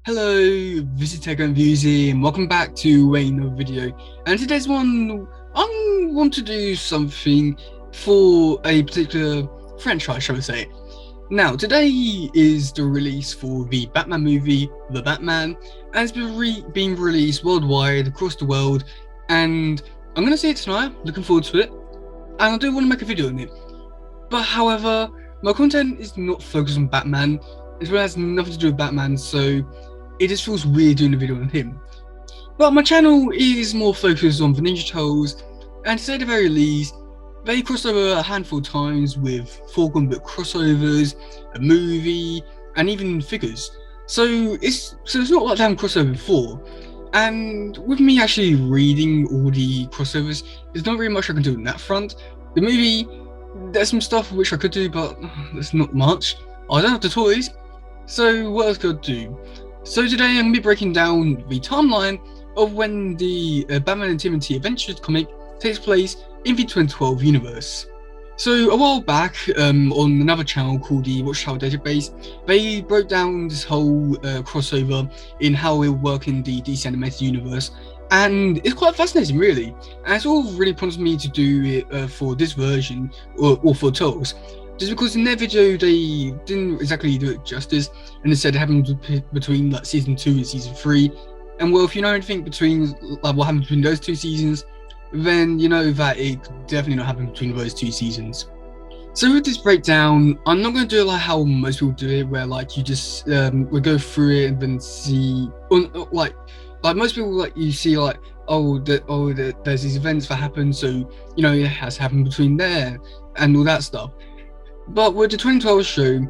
Hello, this is teddygaming and welcome back to another video. And today's one, I want to do something for a particular franchise, shall we say. Now, today is the release for the Batman movie, The Batman, and it's been released worldwide, across the world, and I'm going to see it tonight, looking forward to it, and I do want to make a video on it. But however, my content is not focused on Batman, it has nothing to do with Batman, so it just feels weird doing a video on him. But my channel is more focused on the Ninja Turtles, and to say the very least, they crossed over a handful of times with foregone book crossovers, a movie, and even figures. So it's not like they haven't crossed over before. And with me actually reading all the crossovers, there's not really much I can do on that front. The movie, there's some stuff which I could do, but there's not much. I don't have the toys, so what else could I do? So today I'm going to be breaking down the timeline of when the Batman and TMNT Adventures comic takes place in the 2012 universe. So a while back, on another channel called the Watchtower Database, they broke down this whole crossover in how it will work in the DC animated universe, and it's quite fascinating really, and it's all really prompted me to do it for this version, or for Turtles. Just because in their video they didn't exactly do it justice, and instead it happened between like season 2 and season 3. And well, if you know anything between like what happened between those two seasons, then you know that it could definitely not happen between those two seasons. So with this breakdown, I'm not going to do it like how most people do it, where like you just will go through it and then see, like most people, like you see like there's these events that happen, so you know it has happened between there and all that stuff. But with the 2012 show,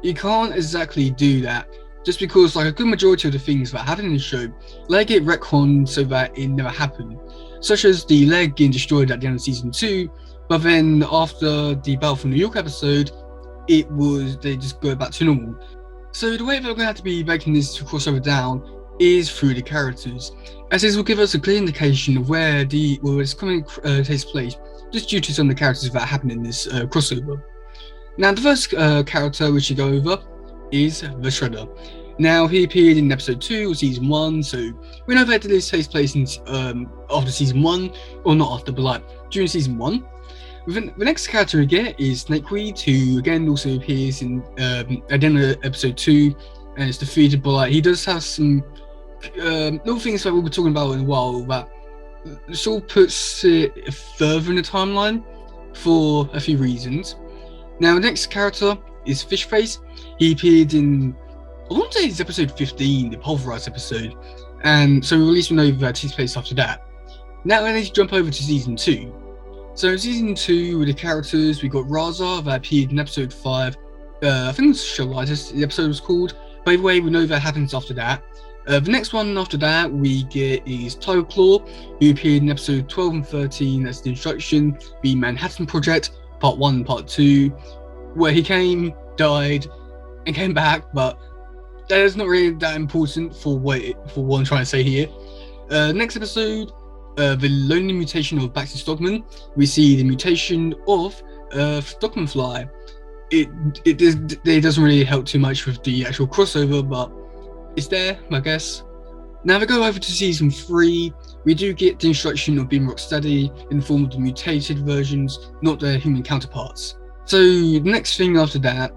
you can't exactly do that, just because like a good majority of the things that happen in the show, they get retconned so that it never happened, such as the leg getting destroyed at the end of season 2, but then after the Battle for New York episode, they just go back to normal. So the way that we're going to have to be making this crossover down is through the characters, as this will give us a clear indication of where this comic takes place, just due to some of the characters that happen in this crossover. Now, the first character we should go over is the Shredder. Now, he appeared in episode 2 of season 1, so we know that this takes place in, after season 1, or not after, but like during season 1. The next character we get is Snakeweed, who again also appears in at the end of episode 2, and is defeated, but like he does have some little things that we'll be talking about in a while that sort of puts it further in the timeline for a few reasons. Now, the next character is Fishface. He appeared in, I want to say it's episode 15, the Pulverized episode, and so at least we know that takes place after that. Now I need to jump over to season 2. So in season 2, with the characters, we got Raza that appeared in episode 5. I think it was Shalitis, the episode was called. By the way, we know that happens after that. The next one after that we get is Tiger Claw, who appeared in episode 12 and 13 as the introduction, the Manhattan Project, part 1 and part 2, where he came, died, and came back, but that is not really that important for what I'm trying to say here. Next episode, the lonely mutation of Baxter Stockman, we see the mutation of Stockman Fly. It doesn't really help too much with the actual crossover, but it's there, I guess. Now we go over to season 3, we do get the introduction of Beam Rocksteady in the form of the mutated versions, not their human counterparts. So the next thing after that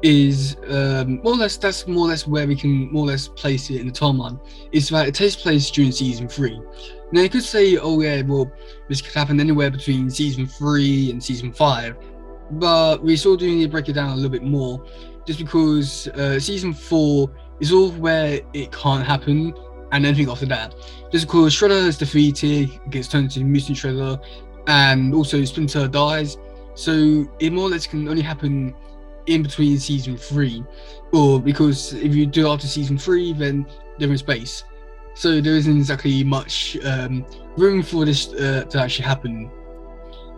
is that's more or less where we can more or less place it in the timeline, is that it takes place during season 3. Now you could say, oh yeah, well this could happen anywhere between season 3 and season 5, but we sort of do need to break it down a little bit more, just because season 4 is all where it can't happen, and anything after that, just because Shredder is defeated, gets turned into Mutant Shredder, and also Splinter dies, so it more or less can only happen in between season 3, or because if you do it after season 3, then they're in space, so there isn't exactly much room for this to actually happen.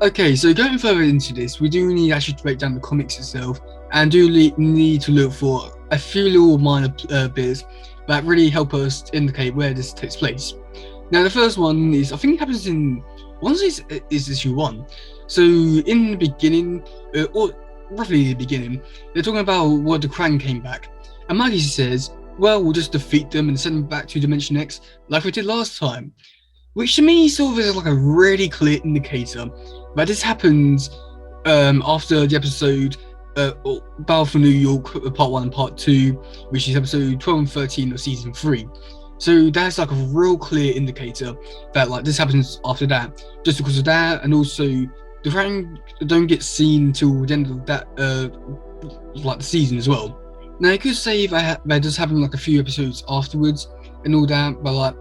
Okay, so going further into this, we do need actually to break down the comics itself, and do need to look for a few little minor bits that really help us indicate where this takes place. Now the first one is, I think it happens in, I want to say is issue 1. So in the beginning, or roughly the beginning, they're talking about what the Krang came back, and Maggie says, well, we'll just defeat them and send them back to Dimension X like we did last time. Which to me sort of is like a really clear indicator that this happens after the episode Battle for New York Part 1 and Part 2, which is episode 12 and 13 of Season 3. So that's like a real clear indicator that like this happens after that, just because of that, and also the Krang don't get seen until the end of that like the season as well. Now you could say that they're just having like a few episodes afterwards and all that, but like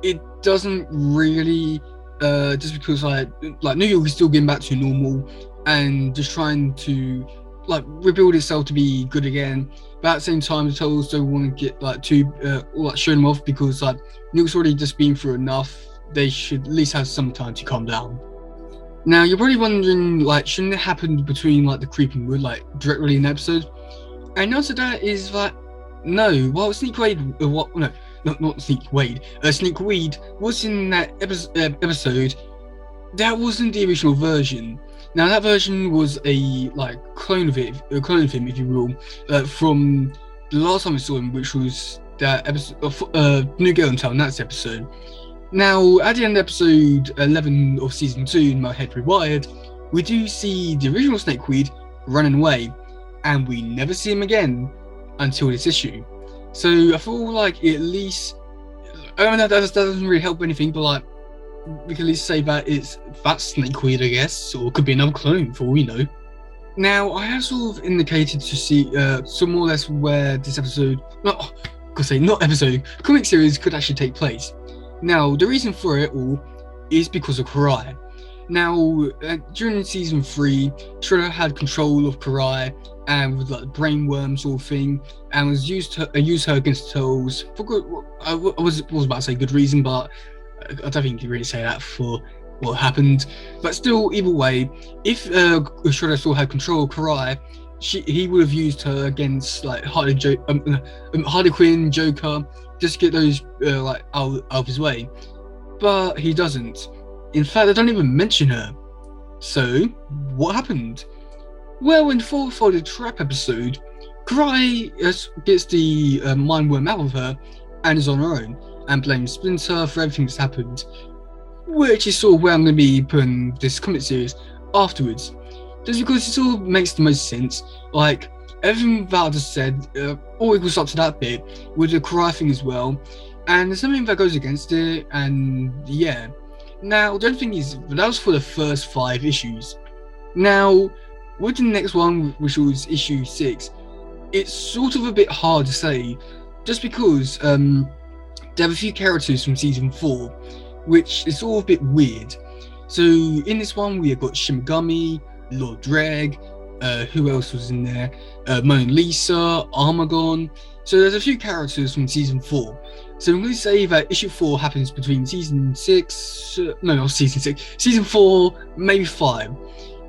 it doesn't really just because like New York is still getting back to normal and just trying to like rebuild itself to be good again, but at the same time the Turtles don't want to get like too or like show them off, because like New York's already just been through enough. They should at least have some time to calm down. Now you're probably wondering, like, shouldn't it happen between like the Creeping Wood, like directly in the episode? And the answer to that is that no. Well, Sneak Weed not Sneak Weed. Sneak Weed was in that episode. That wasn't the original version. Now that version was a like clone of him, if you will, from the last time we saw him, which was that episode of New Girl in Town. That's episode. Now at the end of episode 11 of season 2, in My Head Rewired, we do see the original Snakeweed running away, and we never see him again until this issue. So I feel like at least, I mean, that doesn't really help anything, but like we can at least say that that's Snakeweed, I guess, or it could be another clone for all we know. Now I have sort of indicated to see some more or less where this episode, not comic series could actually take place. Now the reason for it all is because of Karai. Now during season 3, Shredder had control of Karai and with like the brainworm sort of thing, and was used her against the Turtles for good. I was about to say good reason, but I don't think you can really say that for what happened. But still, either way, if Shredder still had control of Karai, he would have used her against like Harley Quinn, Joker, just to get those like out of his way. But he doesn't. In fact, they don't even mention her. So what happened? Well, in the four-folded trap episode, Karai gets the mind worm out of her and is on her own, and blames Splinter for everything that's happened, which is sort of where I'm going to be putting this comic series afterwards, just because it sort of makes the most sense. Like everything that I just said, all equals up to that bit with the Karai thing as well, and there's something that goes against it, and yeah. Now the other thing is, that was for the first 5 issues. Now with the next one, which was issue 6, it's sort of a bit hard to say, just because there have a few characters from season 4, which is all a bit weird. So in this one, we have got Shimigami, Lord Dreg, who else was in there? Mona Lisa, Armagon. So there's a few characters from season 4. So I'm going to say that issue 4 happens between season 6, not season 6, season 4, maybe 5.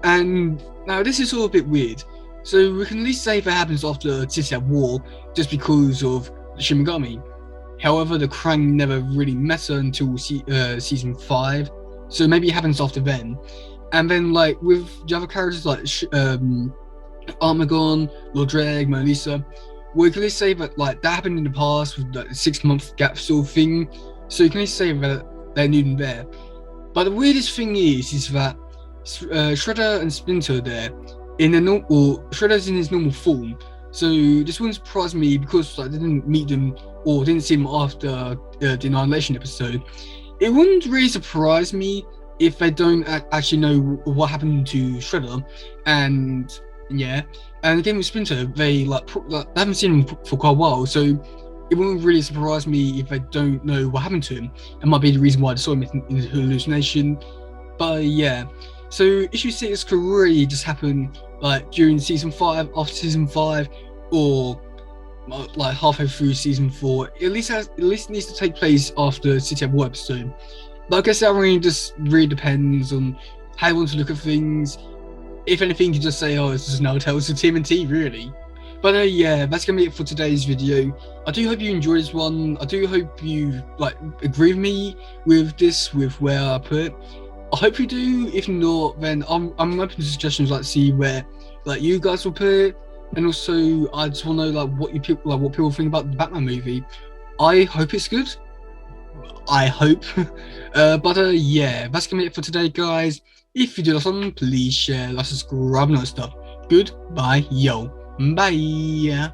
And now this is all a bit weird. So we can at least say that happens after City at War, just because of Shimigami. However, the Krang never really met her until season 5, so maybe it happens after then. And then like with the other characters like Armagon, Lord Dreg, Mona Lisa, we can at least say that like that happened in the past with like a 6-month gap sort of thing. So you can at least say that they're new and there. But the weirdest thing is that Shredder and Splinter are there in a Shredder's in his normal form. So this wouldn't surprise me, because like, they didn't meet them or didn't see them after the Annihilation episode. It wouldn't really surprise me if they don't actually know what happened to Shredder. And yeah, and again with Splinter, they they haven't seen him for quite a while, so it wouldn't really surprise me if they don't know what happened to him. It might be the reason why they saw him in his hallucination. But yeah, so issue 6 could really just happen like during season 5, after season 5, or like halfway through season 4. At least needs to take place after City of War episode. But I guess that really depends on how you want to look at things. If anything, you can just say, oh, it's just another Tales of TMNT, really. But yeah, that's gonna be it for today's video. I do hope you enjoyed this one. I do hope you like agree with me with this, with where I put it. I hope you do. If not, then I'm open to suggestions, like see where like you guys will put it. And also, I just want to know what people think about the Batman movie. I hope it's good. I hope. Yeah, that's gonna be it for today, guys. If you did awesome, please share, like, subscribe, and all that stuff. Goodbye, yo. Bye.